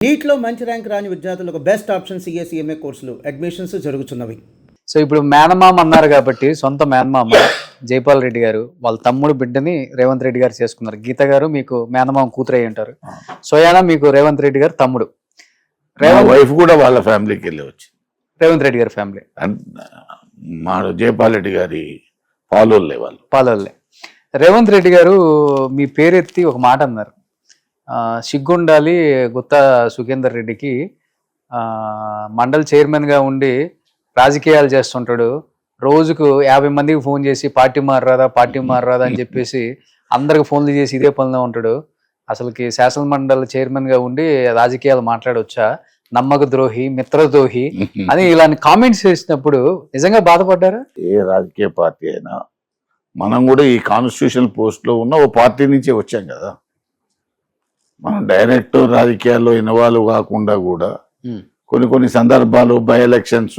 నీట్లో మంచి ర్యాంక్ రాని విద్యార్థులకు బెస్ట్ ఆప్షన్ సిఎస్ఈఎంఏ కోర్సులు అడ్మిషన్స్ జరుగుతున్నవి. సో ఇప్పుడు మేనమామ అన్నారు కాబట్టి సొంత మేనమామ జైపాల్ రెడ్డి గారు వాళ్ళ తమ్ముడు బిడ్డని రేవంత్ రెడ్డి గారు చేసుకున్నారు. గీత గారు మీకు మేనమామ కూతురు అయి ఉంటారు. సోయానా మీకు రేవంత్ రెడ్డి గారు తమ్ముడు. వైఫ్ కూడా వాళ్ళ ఫ్యామిలీకి వెళ్ళి వచ్చి రేవంత్ రెడ్డి గారి ఫ్యామిలీ మా జైపాల్ రెడ్డి గారి పాలోళ్ళే వాళ్ళు. పాలల్లే. రేవంత్ రెడ్డి గారు మీ పేరెత్తి ఒక మాట అన్నారు, సిగ్గుండాలి గుత్తా సుఖేందర్ రెడ్డికి మండల్ చైర్మన్గా ఉండి రాజకీయాలు చేస్తుంటాడు, రోజుకు 50 మందికి ఫోన్ చేసి పార్టీ మారరాదా అని చెప్పేసి అందరికి ఫోన్లు చేసి ఇదే పనిలో ఉంటాడు, అసలుకి శాసన మండలి చైర్మన్గా ఉండి రాజకీయాలు మాట్లాడవచ్చా, నమ్మక ద్రోహి, మిత్రద్రోహి అని ఇలాంటి కామెంట్స్ చేసినప్పుడు నిజంగా బాధపడ్డారా? ఏ రాజకీయ పార్టీ అయినా మనం కూడా ఈ కాన్స్టిట్యూషనల్ పోస్ట్లో ఉన్న ఓ పార్టీ నుంచే వచ్చాం కదా, మనం డైరెక్ట్ రాజకీయాల్లో ఇన్వాల్వ్ కాకుండా కూడా కొన్ని సందర్భాలు బై ఎలక్షన్స్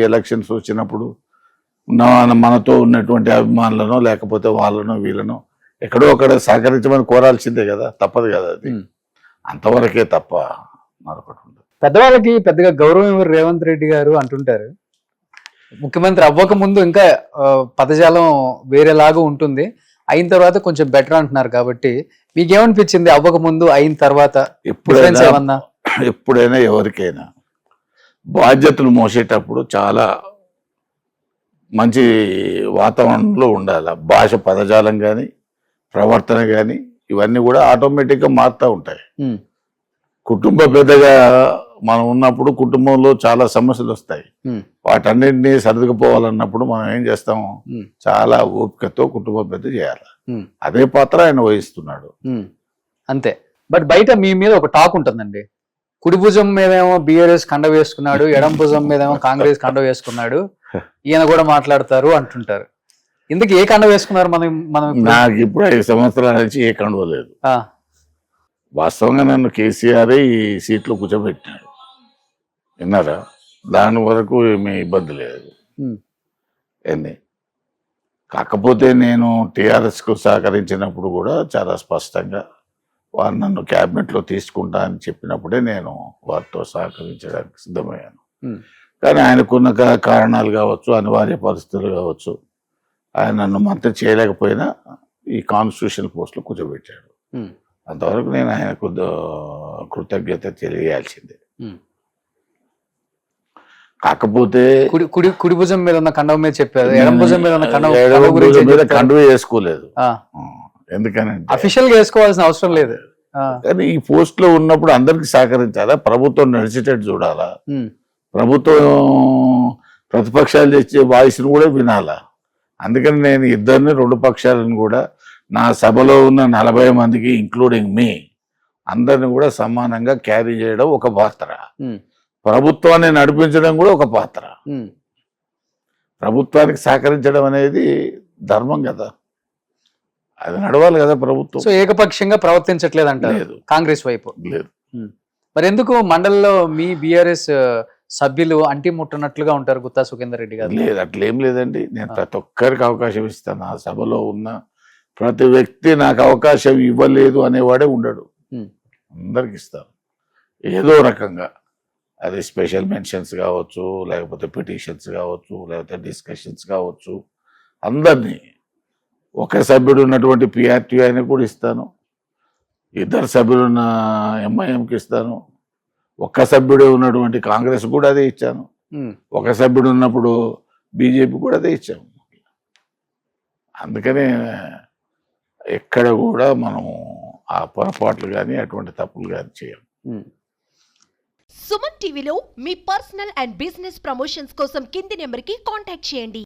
ఎలక్షన్స్ వచ్చినప్పుడు మనతో ఉన్నటువంటి అభిమానులను లేకపోతే వాళ్ళను వీళ్ళను ఎక్కడో అక్కడ సహకరించమని కోరాల్సిందే కదా, తప్పదు కదా, అది అంతవరకే తప్ప మరొకటి ఉండదు. పెద్దవాళ్ళకి పెద్దగా గౌరవం ఇవ్వరు రేవంత్ రెడ్డి గారు అంటుంటారు. ముఖ్యమంత్రి అవ్వక ముందు ఇంకా పదజాలం వేరేలాగా ఉంటుంది, అయిన తర్వాత కొంచెం బెటర్ అంటున్నారు. కాబట్టి మీకేమనిపించింది అవ్వక ముందు అయిన తర్వాత? ఎప్పుడైనా ఎవరికైనా బాధ్యతలు మోసేటప్పుడు చాలా మంచి వాతావరణంలో ఉండాలి. భాష పదజాలం కానీ ప్రవర్తన కానీ ఇవన్నీ కూడా ఆటోమేటిక్గా మారుతూ ఉంటాయి. కుటుంబ పెద్దగా మనం ఉన్నప్పుడు కుటుంబంలో చాలా సమస్యలు వస్తాయి, వాటన్నింటినీ సర్దుకుపోవాలన్నప్పుడు మనం ఏం చేస్తాము, చాలా ఓపికతో కుటుంబ పెద్ద చేయాలి. అదే పాత్ర ఆయన వహిస్తున్నాడు అంతే. బట్ బయట మీ మీద ఒక టాక్ ఉంటుందండి, కుడి భుజం మీదేమో బీఆర్ఎస్ కండ వేసుకున్నాడు, ఎడం భుజం మీదేమో కాంగ్రెస్ కండ వేసుకున్నాడు, ఈయన కూడా మాట్లాడతారు అంటుంటారు. ఇందుకు ఏ కండ వేసుకున్నారు? మనం నాకు ఇప్పుడు 5 సంవత్సరాల నుంచి ఏ కండువ లేదు. వాస్తవంగా నన్ను కేసీఆర్ ఈ సీట్లో కూర్చోబెట్టినాడు, విన్నారా? దాని వరకు ఏమీ ఇబ్బంది లేదు. ఏంది కాకపోతే నేను టీఆర్ఎస్కు సహకరించినప్పుడు కూడా చాలా స్పష్టంగా వారు నన్ను క్యాబినెట్లో తీసుకుంటా అని చెప్పినప్పుడే నేను వారితో సహకరించడానికి సిద్ధమయ్యాను. కానీ ఆయనకున్న కారణాలు కావచ్చు, అనివార్య పరిస్థితులు కావచ్చు, ఆయన నన్ను మంత్రి చేయలేకపోయినా ఈ కాన్స్టిట్యూషన్ పోస్టులో కూర్చోబెట్టాడు. అంతవరకు నేను ఆయనకు కృతజ్ఞత తెలియాల్సిందే. కాకపోతే కుడి భుజం మీద ఉన్న కండవ మీద చెప్పారు, ఎడం భుజం మీద ఉన్న కండువ వేసుకోలేదు. ఎందుకనంటే అఫీషియల్ గా వేసుకోవాల్సిన అవసరం లేదు. కానీ ఈ పోస్ట్ లో ఉన్నప్పుడు అందరికి సహకరించాలా, ప్రభుత్వం నడిచేటట్టు చూడాలా, ప్రభుత్వం ప్రతిపక్షాలు తెచ్చే వాయిస్ను కూడా వినాలా. అందుకని నేను ఇద్దరిని 2 పక్షాలను కూడా నా సభలో ఉన్న 40 మందికి ఇంక్లూడింగ్ మీ అందరిని కూడా సమానంగా క్యారీ చేయడం ఒక పాత్ర, ప్రభుత్వాన్ని నడిపించడం కూడా ఒక పాత్ర. ప్రభుత్వానికి సహకరించడం అనేది ధర్మం కదా, అది నడవాలి కదా ప్రభుత్వం. సో ఏకపక్షంగా ప్రవర్తించట్లేదు అంటారు కాంగ్రెస్ వైపు? లేదు. మరి ఎందుకు మండలిలో మీ బీఆర్ఎస్ సభ్యులు అంటి ముట్టనట్లుగా ఉంటారు గుత్తా సుఖేందర్ రెడ్డి గారు? లేదు, అట్లేం లేదండి. నేను ప్రతి ఒక్కరికి అవకాశం ఇస్తాను. ఆ సభలో ఉన్న ప్రతి వ్యక్తి నాకు అవకాశం ఇవ్వలేదు అనేవాడే ఉండడు, అందరికి ఇస్తాను ఏదో రకంగా. అది స్పెషల్ మెన్షన్స్ కావచ్చు, లేకపోతే పిటిషన్స్ కావచ్చు, లేకపోతే డిస్కషన్స్ కావచ్చు, అందరినీ. ఒక సభ్యుడు ఉన్నటువంటి పిఆర్టీ ఆయన కూడా ఇస్తాను, 2 సభ్యులు ఉన్న ఎంఐఎంకి ఇస్తాను, ఒక్క సభ్యుడే ఉన్నటువంటి కాంగ్రెస్ కూడా అదే ఇచ్చాను, ఒక సభ్యుడు ఉన్నప్పుడు బీజేపీ కూడా అదే ఇచ్చాము. అందుకనే ఎక్కడ కూడా మనం ఆ పొరపాట్లు కానీ అటువంటి తప్పులు కానీ చేయం. సుమన్ టీవీలో మీ పర్సనల్ అండ్ బిజినెస్ ప్రమోషన్స్ కోసం కింది నెంబర్కి కాంటాక్ట్ చేయండి.